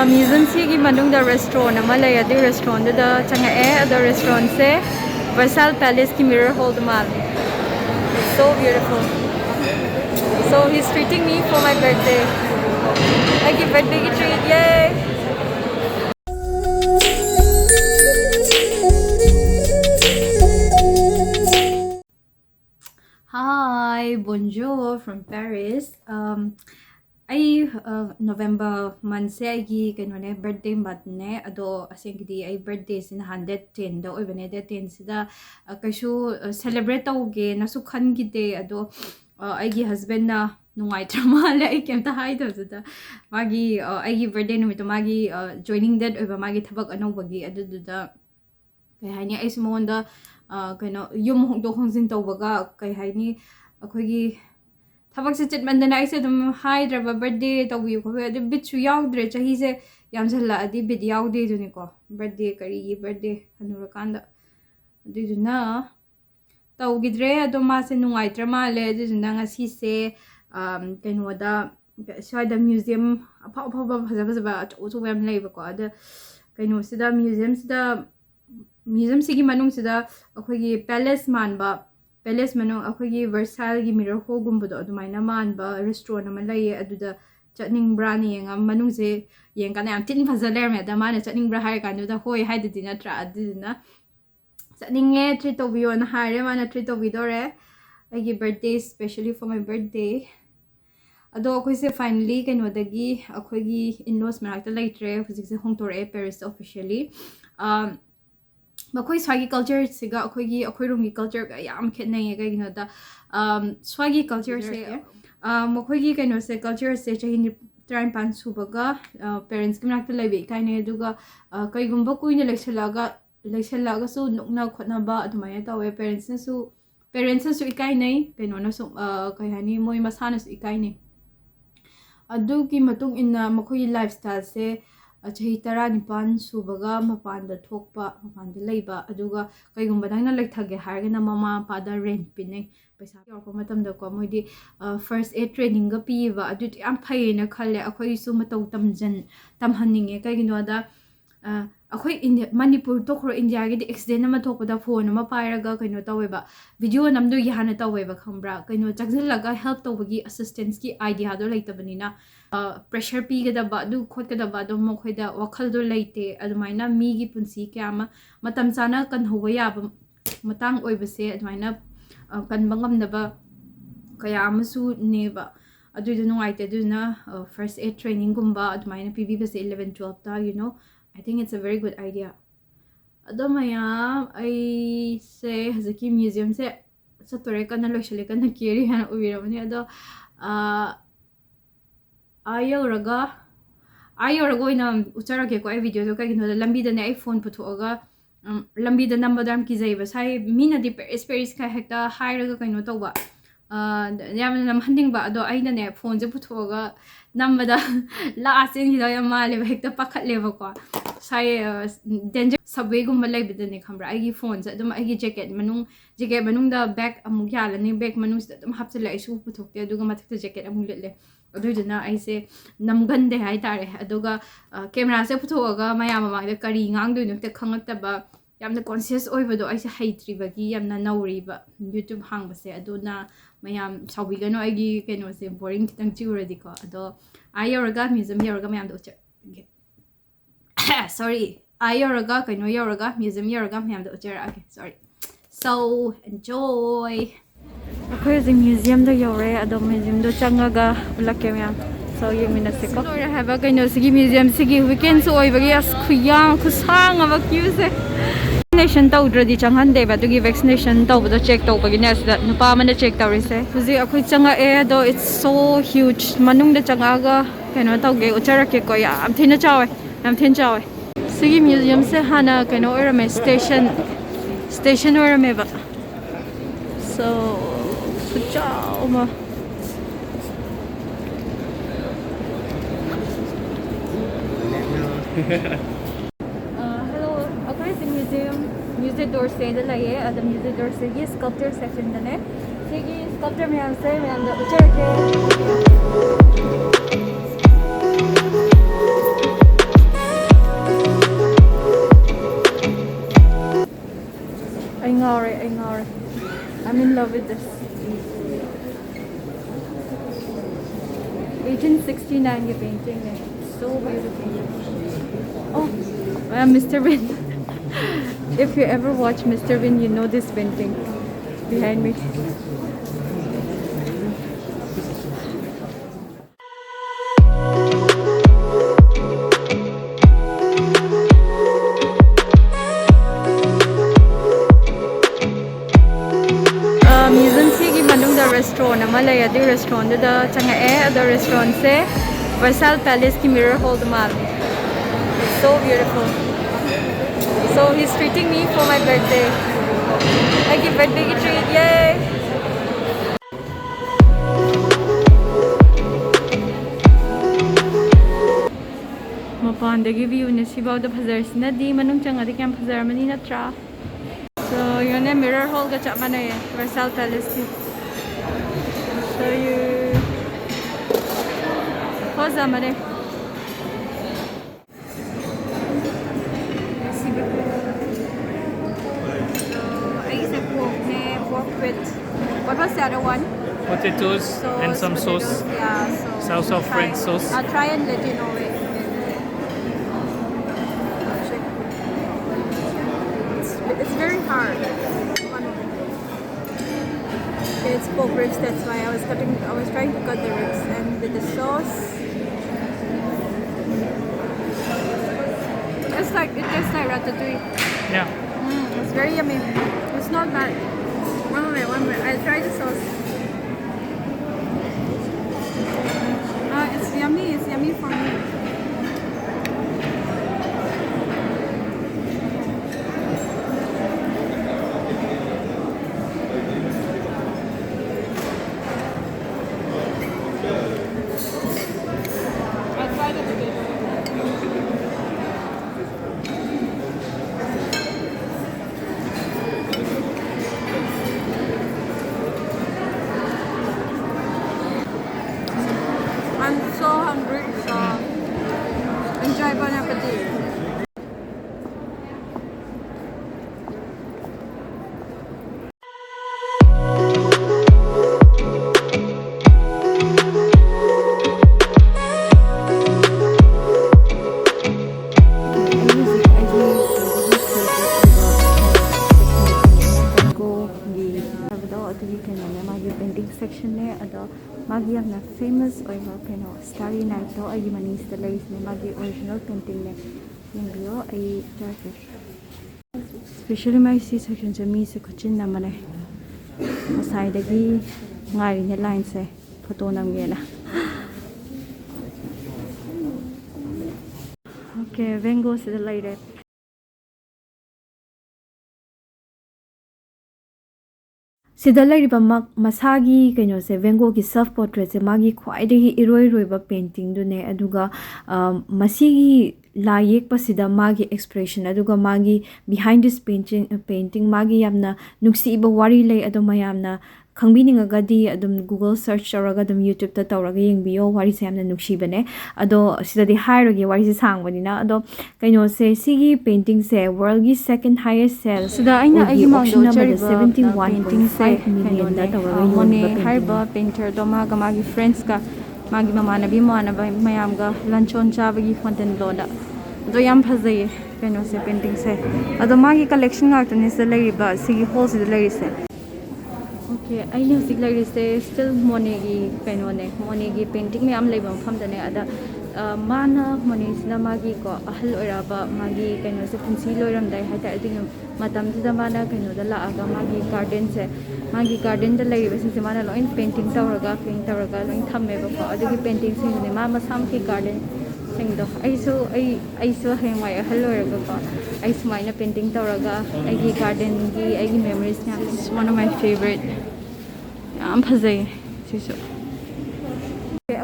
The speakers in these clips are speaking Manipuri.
museum sigi manungda restaurant ama lay adu restaurant da changa adu restaurant se Versailles Palace ki mirror hall mal. So beautiful. So he's treating me for my birthday. I give birthday treat. Yay! Hi, bonjour from Paris. I November month se I kanone birthday matne ado asengdi I birthday sin 110 da oibane de 10 sida kaishu celebrate tauge na su khan gi de ado I gi husband na nungai trama le I kem ta hai da da magi I gi birthday no to magi joining that oiba magi thabak anau bagi adu da kai haini I smon da kaino yum hong do hong jin taubaga kai haini akhoi Thabak se chit mandana I said hi driver birthday tawi ko ade bit chu yaudre chahi se yam jalla adi bit yaude juni ko birthday kari birthday anura kanda adu juna tawgidre ado ma se nungai trama le adu juna ngasi se kaino da swada museum apha apha bhaja ba chu yam leiba ko ada kaino sida museum sigi manung sida akhoi gi palace manba Palace manu akhoi Versailles gi mirror hall gumbudo adumaina manba restaurant ama laye aduda chatning bra ni yenga manung se yeng kana yam tin phajaler me da mana chatning bra hai kanu da hoi hai dina tra adina chatning e treat to bio na hare mana treat to vidore agi birthday especially for my birthday ado akhoi se finally kanu dagi akhoi gi in-laws marakta laitre hujik se hongtore Paris officially Makoi swagi culture siga akhoi room gi culture ga yam khetnai ga gino da swagi culture se makoi gi kaino se culture se chahi train pan subaga parents ki nakta laibe kai ne duga kai gumba kuina leksalaga su nukna khotna ba adumaya tawe parents na su ikai nei kaino na su kai hani moi masana su ikai nei adu ki matung inna makoi lifestyle se chahi tara nipan subaga mapan da thokpa mapan da leiba aduga kaigumba dangna leithage hargana mama pada rent pinai paisa yorpa matam da ko moidi first aid training ga piwa adu yam phaina khalle akhoi su matau tamhaninge kaigino da akhoi India Manipur to khro India gi accident ama thokpada phone ama pairaga kaino taweba video namdu yahana taweba khambra kaino chakjillaga help tawbagi assistance ki idea do leitabanina pressure pi ga da ba du khot ga da ba do mo khoida wakhal do leite adumaina mi gi punsi kyama matam chana kan hoba ya matang oibase adumaina kan bangam da ba kaya amasu neba adu du nuaite du na first aid training gumba adumaina pb base 11 12 ta you know I think it's a very good idea. Adamaya, I say Hazaki Museum se Satoreka na Loshale kana kiri han uwiramani ado ayorago ina uchara ke ko ai video to ka gino lambi da ne iPhone puthoga lambi da number dam ki jaiba sai mina di Paris ka hekta hairaga kaino tawba yamna nam handing ba ado aina ne phone je puthoga number la asin hi da yamale hekta pakhat leva ko sai danger subway gumba laibidane khambra ai gi phone sa dum ai gi jacket manung da bag amuk yala ni bag manung sa dum hapsala isu puthokte aduga mathakta jacket amuk lele adujana ai se namgande hai tare aduga camera se puthoga mayam ma da kari ngang du nukta khangakta ba yamna conscious oibado ai se haitri bagi yamna nauri ba YouTube hang ba se aduna mayam sawi gano ai gi keno se boring kitang chiuradi ko ado ayoraga museum yoraga mayam do sorry ayoraga kaino yoraga museum yoraga mayam do okay sorry so enjoy akhoi the museum da yore ado museum do changaga ulake mayam so yeminase ko lora have kaino sigi museum sigi weekend so oibagi as khuyang khusang aba kyuse vaccination tawdradi changhan deba dugi vaccination tawbado check tawbagi ne asda nupa mana check tawrise huji akhoi changa do it's so huge manung da changaga kaino tawge ucharake ko yam thina chawe Sigi museum se hana kaino orame station orame ba so chao ma hello akhoi se Musée D'orsay da laye ada Musée D'orsay gi sculpture section da ne sigi sculpture me am da ucharake love with this. 1869 painting. So beautiful. Oh, Mr. Win. If you ever watch Mr. Win, you know this painting behind me. Restaurant ama lay adi restaurant da changa the restaurant se Versailles Palace ki mirror hall mal. So beautiful. So he's treating me for my birthday. I give birthday treat. Yay! Mapandagi view na sibaw da phazar sina di manung changa di kyam phazar mani na tra. So yun mirror hall ka chama na Versailles Palace ki. Show you. Pause amare. So I used to pork with what was the other one? Potatoes and some sauce. Yeah, Sauce of French sauce. I'll try and let you know it. It's very hard. It's pork ribs, that's why I was trying to cut the ribs, and with the sauce it tastes like ratatouille. Yeah. It's very yummy. It's not bad. One minute. I'll try the sauce. It's yummy for me. I'm so hungry, so enjoy bon appetit. Section ne ado magi yamna famous oiba keno starry night to ai manis the lace ne magi original painting ne yimbiyo ai starfish especially my C section je mi se khochin na mane asai dagi ngari ne line se photo nam ge na okay vengo se the light Sida lairiba masagi kaino se Vengo ki self portrait se magi khwaidagi iroi painting du ne aduga masigi la yekpa sida magi expression aduga magi behind this painting magi yamna nuksiba wari lay adu mayamna khangbininga adum Google search tawraga adum YouTube ta tawraga yengbiyo wari se yamna nuksibane ado sidadi hairagi wari se sangbanina ado kaino se sigi painting se world gi second highest sale sida aina agi mangdo chariba 71.5 million da tawraga mone harba painter do maga magi friends ka magi mamanabi mayamga lunchon chabagi fountain loda do yam phazai kaino se painting se ado magi collection ngakta se lairiba sigi hall se lairi se Okay, I know Siglar is still Monegi Penone, Monegi painting me am labor from the other Mana Monis Namagi ko Ahal Oraba Magi can was a concealer and I had I think Matam to the Mana can the La Aga Magi Garden se Magi Garden the lady was in Mana in painting Tawraga, paint Tawraga, in Tameva for other paintings in the Mama Samki Garden. I saw him my hello I smile painting Tawraga, I garden, I memories. It's one of my favorite. I'm Pazay.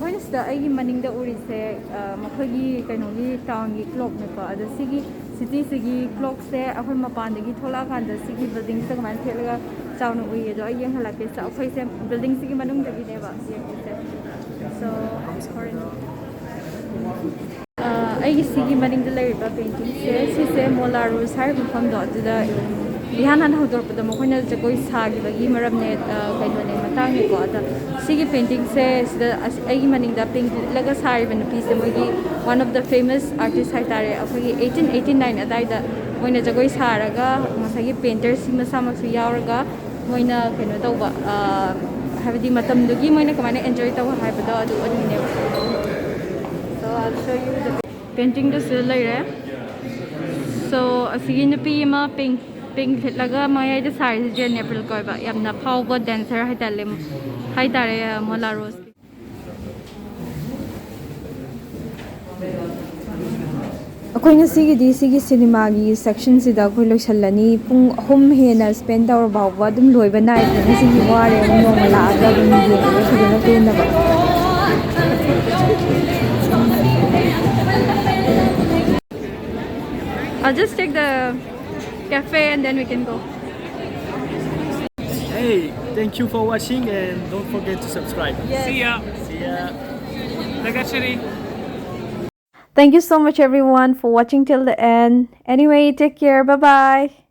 When is the I manning the Urise, Makagi, Kanogi, town, clock, the Sigi, city Sigi, clock there, upon Mapandagi, Tola, and the Sigi buildings, the Mantilla, town away, the young like it's a building Sigi Manung, the Vineva. So, I see maning the painting. She said Mola Rose Harvey from the Lihan han hawdorpada mokoina jagoi sagibagi maramne kainone matangni ko ada sigi painting se sida agi maningda pink laga saribana piece mogi one of the famous artists haitare akogi 1889 adaida moina jagoi saraga masagi painter sima samaksu yauraga moina kaino tawba habidi matamdugi moina kamana enjoy tawa haibada adu adine. So I'll show you the painting do still laire. So asigi nupi ma pink laga maya de sari jen April ko ba yamna phawba dancer haitare mola rose. अखोई नसीगी सिगी सिनेमा की सेक्शन सिदा अखोई लोइसल्लनी पुंग अहुम हेना स्पेंड तौर बावबा दुम लोइबा नाइ नसीगी वारे नोंग लागा दुम येंगे फिजना पेनबा. I'll just take the cafe and then we can go. Hey, thank you for watching and don't forget to subscribe. Yes. See ya. See ya. Lagachari. Thank you so much everyone for watching till the end. Anyway, take care. Bye bye.